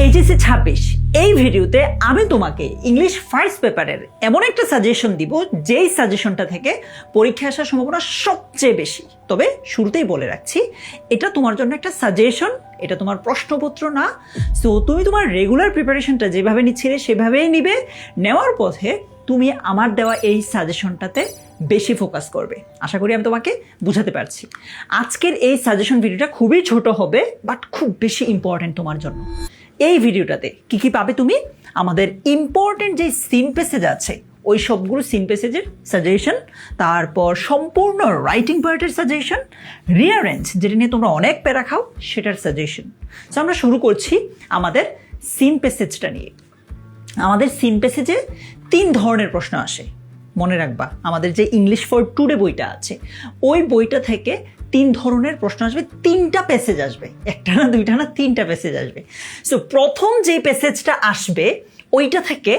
HSC 26 এই ভিডিওতে আমি তোমাকে ইংলিশ ফার্স্ট পেপারের এমন একটা সাজেশন দিব যেই সাজেশনটা থেকে পরীক্ষা আসার সম্ভাবনা সবচেয়ে বেশি। তবে শুরুতেই বলে রাখছি, এটা তোমার জন্য একটা সাজেশন, এটা তোমার প্রশ্নপত্র না। সো তুমি তোমার রেগুলার প্রিপারেশনটা যেভাবে নিচ্ছিলে সেভাবেই নিবে। নেওয়ার পথে তুমি আমার দেওয়া এই সাজেশনটাতে বেশি ফোকাস করবে। আশা করি আমি তোমাকে বুঝাতে পারছি। আজকের এই সাজেশন ভিডিওটা খুবই ছোট হবে, বাট খুব বেশি ইম্পর্টেন্ট তোমার জন্য। এই ভিডিওটাতে কি কি পাবে তুমি? আমাদের ইম্পর্টেন্ট যে সিন প্যাসেজ আছে ওই সবগুলো সিন প্যাসেজের সাজেশন, তারপর সম্পূর্ণ রাইটিং পার্টের সাজেশন, রিয়ারেঞ্জ যেটা নিয়ে তোমরা অনেক প্যারা খাও সেটার সাজেশন। সো আমরা শুরু করছি আমাদের সিন প্যাসেজটা নিয়ে। আমাদের সিন প্যাসেজে 3 ধরনের প্রশ্ন আসে, মনে রাখবা। আমাদের যে ইংলিশ ফর টুডে বইটা আছে ওই বইটা থেকে 3 ধরনের প্রশ্ন আসবে, 3টা প্যাসেজ আসবে, একটা না দুইটা না 3টা প্যাসেজ আসবে। সো প্রথম যে প্যাসেজটা আসবে ওইটা থেকে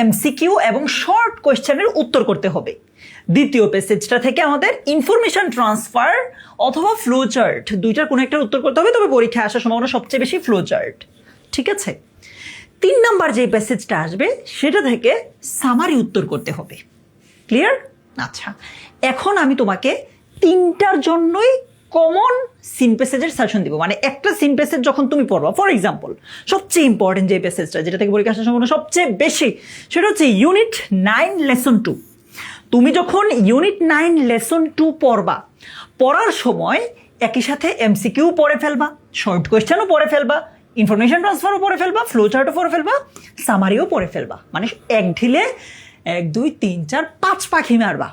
এমসিকিউ এবং শর্ট কোয়েশ্চেনের উত্তর করতে হবে। দ্বিতীয় প্যাসেজটা থেকে আমাদের ইনফরমেশন ট্রান্সফার অথবা ফ্লো চার্ট, দুইটার কোনো একটা উত্তর করতে হবে, তবে পরীক্ষায় আসার সম্ভাবনা সবচেয়ে বেশি ফ্লো চার্ট। ঠিক আছে? 3 নাম্বার যে প্যাসেজটা আসবে সেটা থেকে সামারি উত্তর করতে হবে। ক্লিয়ার? আচ্ছা, এখন আমি তোমাকে 3টার জন্যই কমন সিন প্যাসেজের সাজেশন দিব। মানে একটা সিন প্যাসেজ যখন তুমি পড়বা, ফর এক্সাম্পল সবচেয়ে ইম্পর্টেন্ট যে প্যাসেজটা যেটা থেকে পরীক্ষা আসার সম্ভাবনা সবচেয়ে বেশি, সেটা হচ্ছে ইউনিট 9 লেসন 2। তুমি যখন ইউনিট 9 লেসন 2 পড়বা, পড়ার সময় একই সাথে এমসিকিউ পড়ে ফেলবা, শর্ট কোয়েশ্চেনও পড়ে ফেলবা, ইনফরমেশন ট্রান্সফারও পড়ে ফেলবা, ফ্লো চার্টও পড়ে ফেলবা, সামারিও পড়ে ফেলবা। মানে এক ঢিলে 1 2 3 4 5 পাখি মারবা।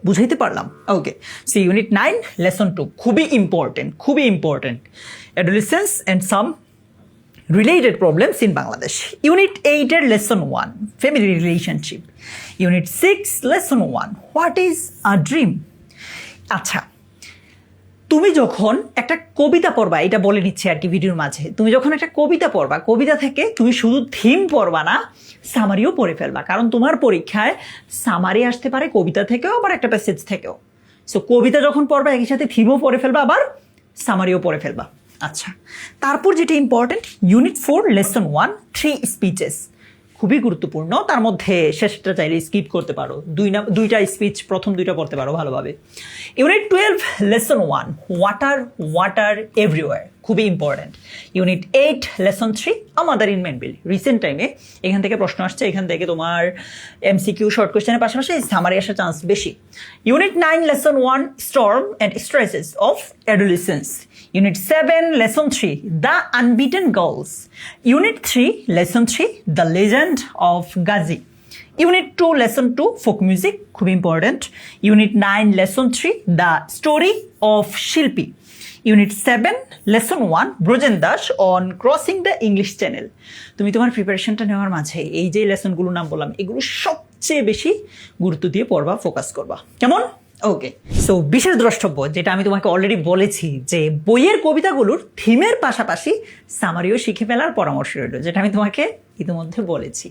বুঝাইতে পারলাম? ওকে। সি ইউনিট 9 লেসন 2 খুবই ইম্পর্টেন্ট, খুবই important. Adolescence and some related problems in Bangladesh. Unit 8 এর lesson 1 family relationship. Unit 6 lesson 1 what is a dream. আচ্ছা, তুমি যখন একটা কবিতা পড়বা, এটা বলে নিচ্ছি আর কি ভিডিওর মাঝে, তুমি যখন একটা কবিতা পড়বা, কবিতা থেকে তুমি শুধু থিম পড়বা না, সামারিও পড়ে ফেলবা। কারণ তোমার পরীক্ষায় সামারি আসতে পারে কবিতা থেকেও, আবার একটা প্যাসেজ থেকেও। সো কবিতা যখন পড়বা একই সাথে থিমও পড়ে ফেলবা, আবার সামারিও পড়ে ফেলবা। আচ্ছা, তারপর যেটা ইম্পর্টেন্ট, ইউনিট 4 লেসন 1 3 স্পিচেস, খুবই গুরুত্বপূর্ণ। তার মধ্যে শেষটা চাইলে স্কিপ করতে পারো, দুইটা স্পিচ প্রথম 2টা পড়তে পারো ভালোভাবে। Unit 12 lesson 1 water water everywhere, খুবই ইম্পর্টেন্ট। ইউনিট 8 লেসন 3 আমাদের ইন মেন বিল। রিসেন্ট টাইমে এখান থেকে প্রশ্ন আসছে, এখান থেকে তোমার এমসিকিউ শর্ট কোয়েশ্চেনের পাশাপাশি সামারি আসার চান্স বেশি। Unit 9 lesson 1 storm and stresses of adolescence. Unit 7 lesson 3 the unbeaten girls. Unit 3 lesson 3 the legend of Gazi. Unit 2 lesson 2 folk music, খুব important. Unit 9 lesson 3 the story of Shilpi. Unit 7 lesson 1 Brojen Das on crossing the English Channel. তুমি তোমার প্রিপারেশনটা নেওয়ার মাঝে এই যে লেসনগুলোর নাম বললাম এগুলো সবচেয়ে বেশি গুরুত্ব দিয়ে পড়বা, ফোকাস করবা। কেমন? ওকে। সো বিশেষ দ্রষ্টব্য, যেটা আমি তোমাকে অলরেডি বলেছি যে বইয়ের কবিতাগুলোর থিমের পাশাপাশি সামারিও শিখে ফেলার পরামর্শ রইল, যেটা আমি তোমাকে ইতিমধ্যে বলেছি।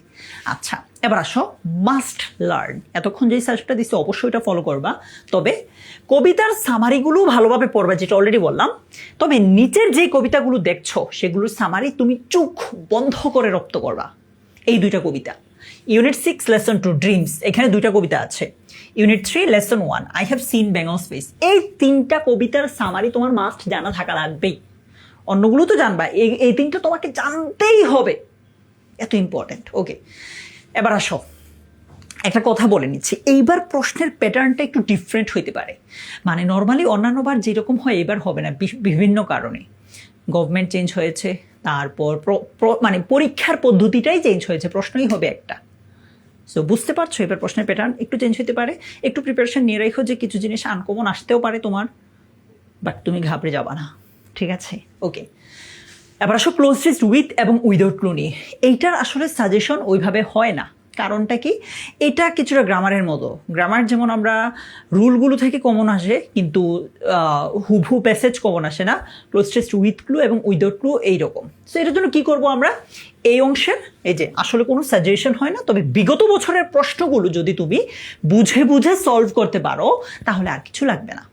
আচ্ছা, এবার আসো মাস্ট লার্ন। এতক্ষণ যেই সাজেশনটা দিচ্ছি অবশ্যই এটা ফলো করবা, তবে কবিতার সামারিগুলো ভালোভাবে পড়বা, যেটা অলরেডি বললাম। তবে নিচের যে কবিতাগুলো দেখছো সেগুলোর সামারি তুমি চোখ বন্ধ করে রপ্ত করবা। এই 2টা কবিতা। ইউনিট 6 লেসন 2 ড্রিমস, এখানে 2টা কবিতা আছে। Unit 3 lesson 1 I have seen Bengal's face. এই 3টা কবিতার সামারি তোমার মাস্ট জানা থাকা লাগবেই। অন্যগুলো তো জানবা, এই 3টা তোমাকে জানতেই হবে, এত ইম্পর্টেন্ট। ওকে, এবার আসো একটা কথা বলে নিচ্ছি। এইবার প্রশ্নের প্যাটার্নটা একটু ডিফারেন্ট হইতে পারে। মানে নর্মালি অন্যান্যবার যেরকম হয় এবার হবে না, বিভিন্ন কারণে। গভর্নমেন্ট চেঞ্জ হয়েছে, তারপর মানে পরীক্ষার পদ্ধতিটাই চেঞ্জ হয়েছে, প্রশ্নই হবে একটা। সো বুঝতে পারছো, এবার প্রশ্নের প্যাটার্ন একটু চেঞ্জ হতে পারে। একটু প্রিপারেশন নিয়ে রাখো যে কিছু জিনিস আনকমন আসতেও পারে তোমার, বাট তুমি ঘাবড়ে যাবা না। ঠিক আছে? ওকে, এবার আসো ক্লোজেস্ট উইথ এবং উইদাউট ক্লু নিয়ে। এইটার আসলে সাজেশন ওইভাবে হয় না। কারণটা কি? এটা কিছুটা গ্রামারের মতো। গ্রামার যেমন আমরা রুলগুলো থেকে কমন আসে, কিন্তু হুবহু প্যাসেজ কমন আসে না। ক্লোজেস্ট উইথ ক্লু এবং উইদাউট ক্লু এইরকম। সো এটার জন্য কী করবো আমরা? এই অংশের এই যে আসলে কোনো সাজেশন হয় না, তবে বিগত বছরের প্রশ্নগুলো যদি তুমি বুঝে বুঝে সলভ করতে পারো তাহলে আর কিছু লাগবে না।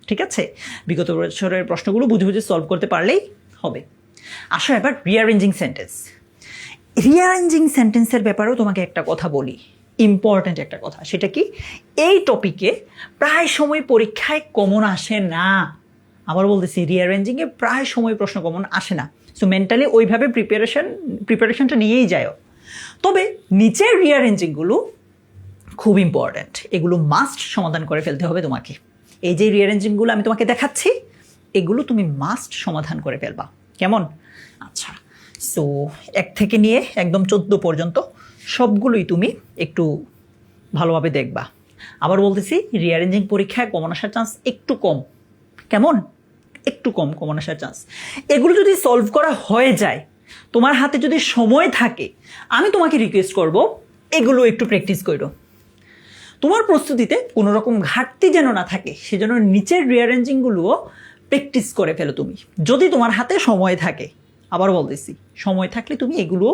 ঠিক আছে? বিগত বছরের প্রশ্নগুলো বুঝে বুঝে সলভ করতে পারলেই হবে। আসো এবার রিঅ্যারেঞ্জিং সেন্টেন্স। রিঅ্যারেঞ্জিং সেন্টেন্সের ব্যাপারেও তোমাকে একটা কথা বলি, ইম্পর্ট্যান্ট একটা কথা। সেটা কি, এই টপিকে প্রায় সময় পরীক্ষায় কমন আসে না। আবার বলতেছি, রিঅ্যারেঞ্জিংয়ে প্রায় সময় প্রশ্ন কমন আসে না। সো মেন্টালি ওইভাবে প্রিপারেশনটা নিয়েই যায়। তবে নিচের রিঅ্যারেঞ্জিংগুলো খুব ইম্পর্ট্যান্ট, এগুলো মাস্ট সমাধান করে ফেলতে হবে তোমাকে। এই যে রিঅ্যারেঞ্জিংগুলো আমি তোমাকে দেখাচ্ছি, এগুলো তুমি মাস্ট সমাধান করে ফেলবা। কেমন? আচ্ছা, সো 1 থেকে নিয়ে একদম 14 পর্যন্ত সবগুলোই তুমি একটু ভালোভাবে দেখবা। আবার বলতেছি, রিঅ্যারেঞ্জিং পরীক্ষায় কমন আসার চান্স একটু কম। কেমন? একটু কম কমন আসার চান্স। এগুলো যদি সলভ করা হয়ে যায়, তোমার হাতে যদি সময় থাকে, আমি তোমাকে রিকোয়েস্ট করব এগুলো একটু প্র্যাকটিস করো। তোমার প্রস্তুতিতে কোনো রকম ঘাটতি যেন না থাকে, সেজন্য নিচের রিঅ্যারেঞ্জিংগুলোও প্র্যাকটিস করে ফেলো তুমি, যদি তোমার হাতে সময় থাকে। আবার বলতেছি, সময় থাকলে তুমি এগুলো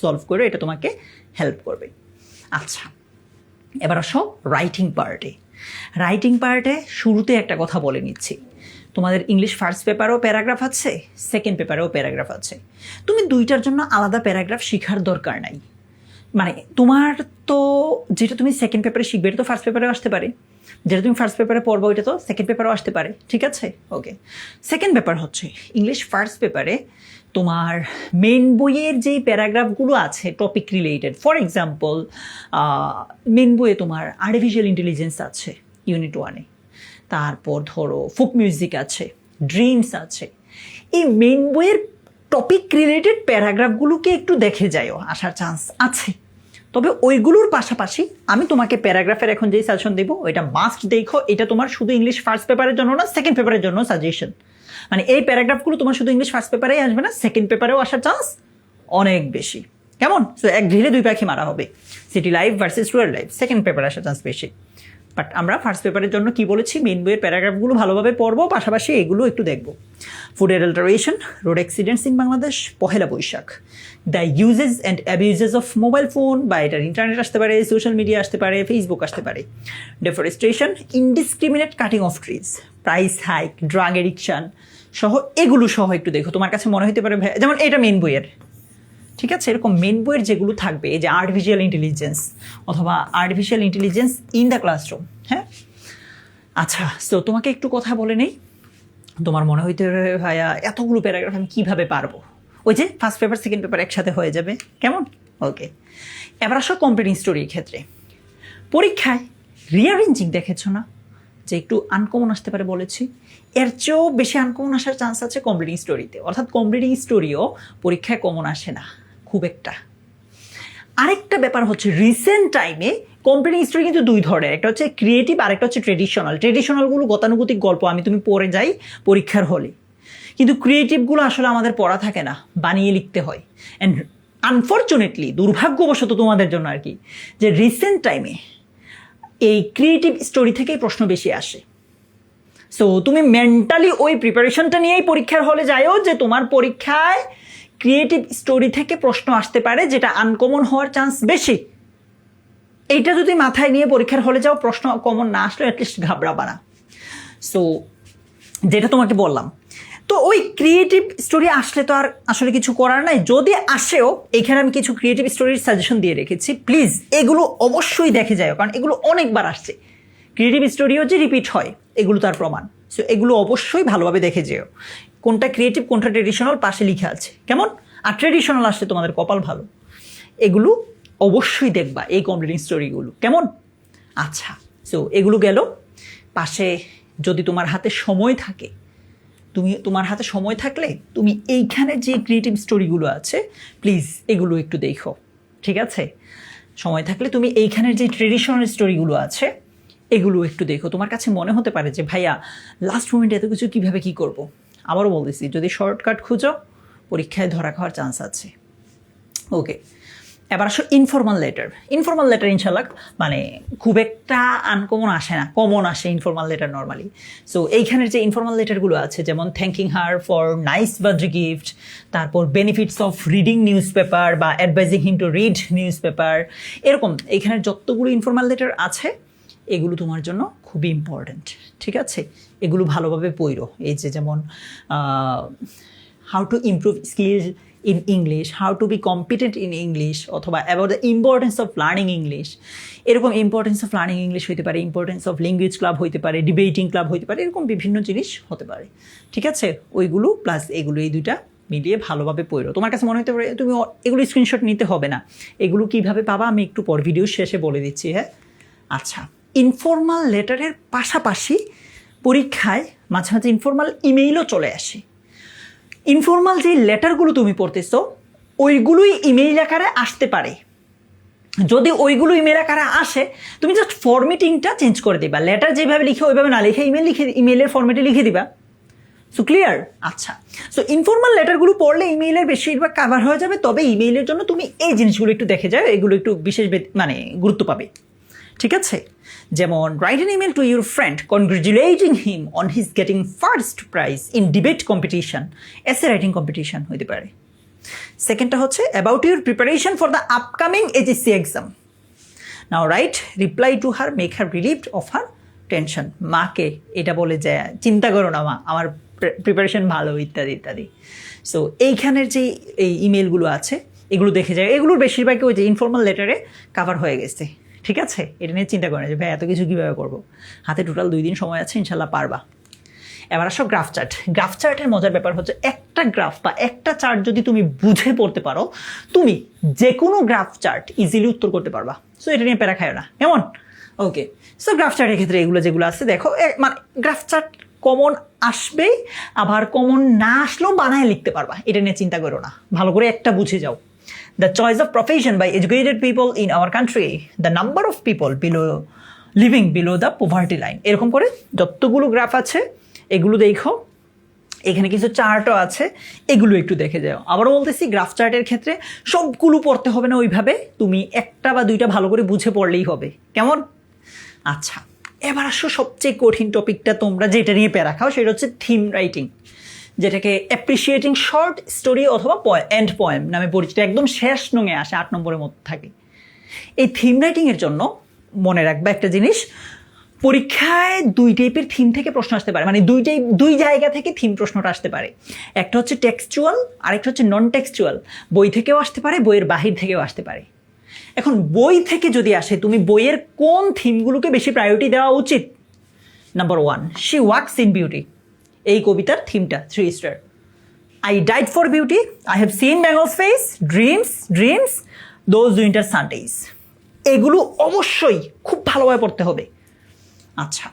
সলভ করো, এটা তোমাকে হেল্প করবে। আচ্ছা, এবার আসো রাইটিং পার্টে। রাইটিং পার্টে শুরুতে একটা কথা বলে নিচ্ছি, তোমাদের ইংলিশ ফার্স্ট পেপারেও প্যারাগ্রাফ আছে, সেকেন্ড পেপারেও প্যারাগ্রাফ আছে। তুমি দুইটার জন্য আলাদা প্যারাগ্রাফ শেখার দরকার নাই। মানে তোমার তো যেটা তুমি সেকেন্ড পেপারে শিখবে এটা তো ফার্স্ট পেপারেও আসতে পারে, যেটা তুমি ফার্স্ট পেপারে পড়বো ওইটা তো সেকেন্ড পেপারেও আসতে পারে, ঠিক আছে? ওকে, সেকেন্ড পেপার হচ্ছে ইংলিশ ফার্স্ট পেপারে তোমার মেন বইয়ের যেই প্যারাগ্রাফগুলো আছে topic related. For example, main বইয়ে তোমার আর্টিফিশিয়াল ইন্টেলিজেন্স আছে ইউনিট 1-এ, তারপর ধরো ফোক মিউজিক আছে, ড্রিমস আছে। এই মেন বইয়ের টপিক রিলেটেড প্যারাগ্রাফগুলোকে একটু দেখে যাও, আসার চান্স আছে। তবে ওইগুলোর পাশাপাশি আমি তোমাকে প্যারাগ্রাফের এখন যেই সাজেশন দেবো ওইটা মাস্ট দেখো। এটা তোমার শুধু ইংলিশ ফার্স্ট পেপারের জন্য না, সেকেন্ড পেপারের জন্য সাজেশন। মানে এই প্যারাগ্রাফগুলো তোমার শুধু ইংলিশ ফার্স্ট পেপারেই আসবে না, সেকেন্ড পেপারেও আসার চান্স অনেক বেশি। কেমন? সো এক ঢিলে 2 পাখি মারা হবে। City life versus rural life, second পেপারে আসার চান্স বেশি। বাট আমরা ফার্স্ট পেপারের জন্য কি বলেছি, মেন বইয়ের প্যারাগ্রাফগুলো ভালোভাবে পড়বো, পাশাপাশি এগুলো একটু দেখবো। Food adulteration, road accidents in Bangladesh, Pohela Boishakh, the uses and abuses of mobile phone, বা এটার ইন্টারনেট আসতে পারে, সোশ্যাল মিডিয়া আসতে পারে, ফেসবুক আসতে পারে, deforestation, indiscriminate cutting of trees, price hike, drug addiction সহ এগুলো সহ একটু দেখো। তোমার কাছে মনে হতে পারে যেমন এটা মেন বইয়ের, ঠিক আছে? এরকম মেন বইয়ের যেগুলো থাকবে, এই যে আর্টিফিশিয়াল ইন্টেলিজেন্স অথবা artificial intelligence in the classroom. হ্যাঁ, আচ্ছা, সো তোমাকে একটু কথা বলে নেই। তোমার মনে হইতে ভাইয়া এতগুলো প্যারাগ্রাফ আমি কীভাবে পারবো? ওই যে ফার্স্ট পেপার সেকেন্ড পেপার একসাথে হয়ে যাবে। কেমন? ওকে, এবার আসো কম্পিটিং স্টোরির ক্ষেত্রে। পরীক্ষায় রিঅ্যারেঞ্জিং দেখেছো না যে একটু আনকমন আসতে পারে বলেছি, এর চেয়েও বেশি আনকমন আসার চান্স আছে কম্পিটিং স্টোরিতে। অর্থাৎ কম্পিটিং স্টোরিও পরীক্ষায় কমন আসে না খুব একটা। আরেকটা ব্যাপার হচ্ছে, রিসেন্ট টাইমে কম্পিটিং স্টোরি কিন্তু 2 ধরনের, একটা হচ্ছে ক্রিয়েটিভ আর একটা হচ্ছে ট্রেডিশনাল। ট্রেডিশনালগুলো গতানুগতিক গল্প আমি তুমি পড়ে যাই পরীক্ষার হলে, কিন্তু ক্রিয়েটিভগুলো আসলে আমাদের পড়া থাকে না, বানিয়ে লিখতে হয়। অ্যান্ড আনফর্চুনেটলি, দুর্ভাগ্যবশত তোমাদের জন্য আর কি, যে রিসেন্ট টাইমে এই ক্রিয়েটিভ স্টোরি থেকেই প্রশ্ন বেশি আসে। সো তুমি মেন্টালি ওই প্রিপারেশনটা নিয়েই পরীক্ষার হলে যাও, যে তোমার পরীক্ষায় ক্রিয়েটিভ স্টোরি থেকে প্রশ্ন আসতে পারে, যেটা আনকমন হওয়ার চান্স বেশি। এইটা যদি মাথায় নিয়ে পরীক্ষার হলে যাও, প্রশ্ন কমন না আসলে অ্যাটলিস্ট ঘাবড়াবা না। সো যেটা তোমাকে বললাম, তো ওই ক্রিয়েটিভ স্টোরি আসলে তো আর আসলে কিছু করার নাই। যদি আসেও, এখানে আমি কিছু ক্রিয়েটিভ স্টোরির সাজেশন দিয়ে রেখেছি, প্লিজ এগুলো অবশ্যই দেখে যাও, কারণ এগুলো অনেকবার আসছে। ক্রিয়েটিভ স্টোরিও যে রিপিট হয়, এগুলো তার প্রমাণ। সো এগুলো অবশ্যই ভালোভাবে দেখে যেও, কোনটা ক্রিয়েটিভ কোনটা ট্রেডিশনাল পাশে লিখে আছে। কেমন? আর ট্রেডিশনাল আসলে তোমাদের কপাল ভালো, এগুলো অবশ্যই দেখবা এই কম্পিটিং স্টোরিগুলো। কেমন? আচ্ছা, সো এগুলো গেল পাশে। যদি তোমার হাতে সময় থাকে, তোমার হাতে সময় থাকলে তুমি এইখানে যে ক্রিয়েটিভ স্টোরিগুলো আছে প্লিজ এগুলো একটু দেখো, ঠিক আছে? সময় থাকলে তুমি এইখানের যে ট্রেডিশনাল স্টোরিগুলো আছে এগুলো একটু দেখো। তোমার কাছে মনে হতে পারে যে ভাইয়া লাস্ট মোমেন্টে এত কিছু কীভাবে কী করবো। আবারও বলতেছি, যদি শর্টকাট খুঁজো পরীক্ষায় ধরা খাওয়ার চান্স আছে। ওকে, এবার আসো ইনফর্মাল লেটার। ইনফর্মাল লেটার ইনশাল্লাহ মানে খুব একটা আনকমন আসে না, কমন আসে ইনফর্মাল লেটার নর্মালি। সো এইখানের যে ইনফর্মাল লেটারগুলো আছে, যেমন thanking her for nice birthday gift, তারপর benefits of reading newspaper বা advising him to read newspaper, এরকম এইখানের যতগুলো ইনফর্মাল লেটার আছে এগুলো তোমার জন্য খুবই ইম্পর্ট্যান্ট, ঠিক আছে? এগুলো ভালোভাবে পড়ো। এই যে যেমন how to improve skill in English, how to be competent in English, অথবা about the importance of learning English. এরকম ইম্পর্টেন্স অফ লার্নিং ইংলিশ হতে পারে, ইম্পর্টেন্স অফ ল্যাঙ্গুয়েজ ক্লাব হতে পারে, ডিবেটিং ক্লাব হতে পারে, এরকম বিভিন্ন জিনিস হতে পারে। ঠিক আছে, ওইগুলো প্লাস এগুলো, এই দুইটা মিলিয়ে ভালোভাবে পড়ো। তোমার কাছে মনে হতে পারে তুমি এগুলো স্ক্রিনশট নিতে হবে না, এগুলো কীভাবে পাবা আমি একটু পর ভিডিও শেষে বলে দিচ্ছি। হ্যাঁ, আচ্ছা, ইনফর্মাল লেটারের পাশাপাশি পরীক্ষায় মাঝে মাঝে ইনফর্মাল ইমেইলও চলে আসে। ইনফর্মাল যে লেটারগুলো তুমি পড়তেছো ওইগুলোই ইমেইল আকারে আসতে পারে। যদি ওইগুলো ইমেল আকারে আসে, তুমি জাস্ট ফরম্যাটিংটা চেঞ্জ করে দিবা, লেটার যেভাবে লিখে ওইভাবে না লিখে ইমেইলের ফরম্যাটে লিখে দিবা। So clear? আচ্ছা, সো ইনফর্মাল লেটারগুলো পড়লে ইমেইলের বেশিরভাগ কাভার হয়ে যাবে, তবে ইমেইলের জন্য তুমি এই জিনিসগুলো একটু দেখে যাও, এগুলো একটু বিশেষ মানে গুরুত্ব পাবে। ঠিক আছে, যেমন write an email to your friend congratulating him on his getting first prize in debate competition, essay writing competition হতে পারে। সেকেন্ডটা হচ্ছে about your preparation for the upcoming HSC exam. Now write reply to her, make her relieved of her tension. মাকে এটা বলে যে চিন্তা করো না মা, আমার প্রিপারেশন ভালো, ইত্যাদি ইত্যাদি। সো এইখানের যে এই ইমেলগুলো আছে এগুলো দেখে যায়, এগুলোর বেশিরভাগই ওই যে ইনফর্মাল লেটারে কাভার হয়ে গেছে। ঠিক আছে, এটা নিয়ে চিন্তা করে না যে ভাই এত কিছু কীভাবে করবো, হাতে টোটাল 2 দিন সময় আছে, ইনশাল্লাহ পারবা। এবার আসো গ্রাফ চার্ট। গ্রাফ চার্টের মজার ব্যাপার হচ্ছে একটা গ্রাফ বা একটা চার্ট যদি তুমি বুঝে পড়তে পারো, তুমি যে কোনো গ্রাফ চার্ট ইজিলি উত্তর করতে পারবা। সো এটা নিয়ে প্যারা খায় না, কেমন? ওকে, সো গ্রাফ চার্টের ক্ষেত্রে এগুলো যেগুলো আছে দেখো, মানে গ্রাফ চার্ট কমন আসবেই, আবার কমন না আসলেও বানায় লিখতে পারবা, এটা নিয়ে চিন্তা করো না, ভালো করে একটা বুঝে যাও। The choice of profession by educated people in our country, the number of people living below the poverty line, এরকম করে যতগুলো গ্রাফ আছে এগুলো দেখো। এখানে কিছু চার্টও আছে, এগুলো একটু দেখে যাও। আবারও বলতেছি, গ্রাফ চার্টের ক্ষেত্রে সবগুলো পড়তে হবে না ওইভাবে, তুমি একটা বা দুইটা ভালো করে বুঝে পড়লেই হবে, কেমন? আচ্ছা, এবার আসো সবচেয়ে কঠিন টপিকটা, তোমরা যেটা নিয়ে প্যারা খাও সেটা হচ্ছে থিম রাইটিং, যেটাকে অ্যাপ্রিসিয়েটিং শর্ট স্টোরি অথবা এন্ড পোয়েম নামে পরিচিত, একদম শেষ নঙে আসে, 8 নম্বরের মধ্যে থাকে। এই থিম রাইটিংয়ের জন্য মনে রাখবে একটা জিনিস, পরীক্ষায় 2 টাইপের থিম থেকে প্রশ্ন আসতে পারে, মানে দুই জায়গা থেকে থিম প্রশ্নটা আসতে পারে। একটা হচ্ছে টেক্সচুয়াল, আরেকটা হচ্ছে নন টেক্সচুয়াল। বই থেকেও আসতে পারে, বইয়ের বাহির থেকেও আসতে পারে। এখন বই থেকে যদি আসে, তুমি বইয়ের কোন থিমগুলোকে বেশি প্রায়োরিটি দেওয়া উচিত? Number 1, she walks in beauty, এই কবিতার থিমটা 3 star. I died for beauty, I have seen Bengal's face, dreams those winter Sundays, এগুলো অবশ্যই খুব ভালোভাবে পড়তে হবে। আচ্ছা,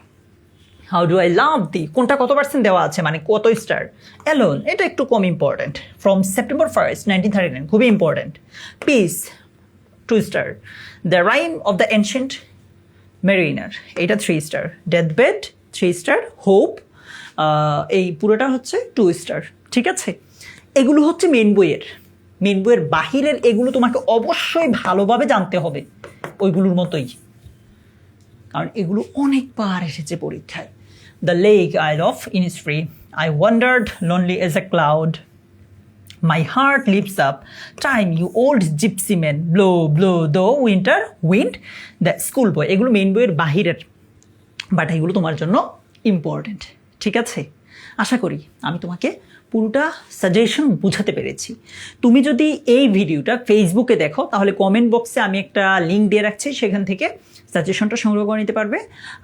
হাউ ডু আই লাভ দি, কোনটা কত পার্সেন্ট দেওয়া আছে, মানে কত স্টার? অ্যালোন, এটা একটু কম ইম্পর্টেন্ট। ফ্রম সেপ্টেম্বর 1, 1939, খুবই important. Peace 2 star. The rime of the ancient mariner, এটা 3 star. Death bed 3 star. Hope, এই পুরোটা হচ্ছে 2 স্টার। ঠিক আছে, এগুলো হচ্ছে মেন বইয়ের বাহিরের, এগুলো তোমাকে অবশ্যই ভালোভাবে জানতে হবে ওইগুলোর মতোই, কারণ এগুলো অনেকবার এসেছে পরীক্ষায়। The lake isle of Innisfree, I wandered lonely as a cloud, my heart leaps up, time you old gypsy man, blow blow the winter wind, the school boy, এগুলো মেন বইয়ের বাহিরের, বাট এগুলো তোমার জন্য ইম্পর্টেন্ট। ঠিক আছে, আশা করি আমি তোমাকে পুরোটা সাজেশন বুঝাতে পেরেছি। তুমি যদি এই ভিডিওটা ফেসবুকে দেখো, তাহলে কমেন্ট বক্সে আমি একটা লিঙ্ক দিয়ে রাখছি, সেখান থেকে সাজেশনটা সংগ্রহ করে নিতে পারবে।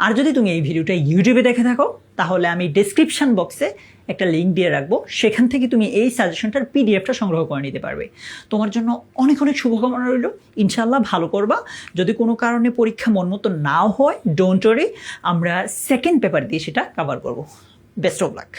আর যদি তুমি এই ভিডিওটা ইউটিউবে দেখে থাকো, তাহলে আমি ডেসক্রিপশন বক্সে একটা লিঙ্ক দিয়ে রাখবো, সেখান থেকে তুমি এই সাজেশনটার পিডিএফটা সংগ্রহ করে নিতে পারবে। তোমার জন্য অনেক অনেক শুভকামনা রইল, ইনশাল্লাহ ভালো করবা। যদি কোনো কারণে পরীক্ষা মনমতো নাও হয়, ডোন্ট ওয়ারি, আমরা সেকেন্ড পেপার দিয়ে সেটা কভার করব। Best of luck.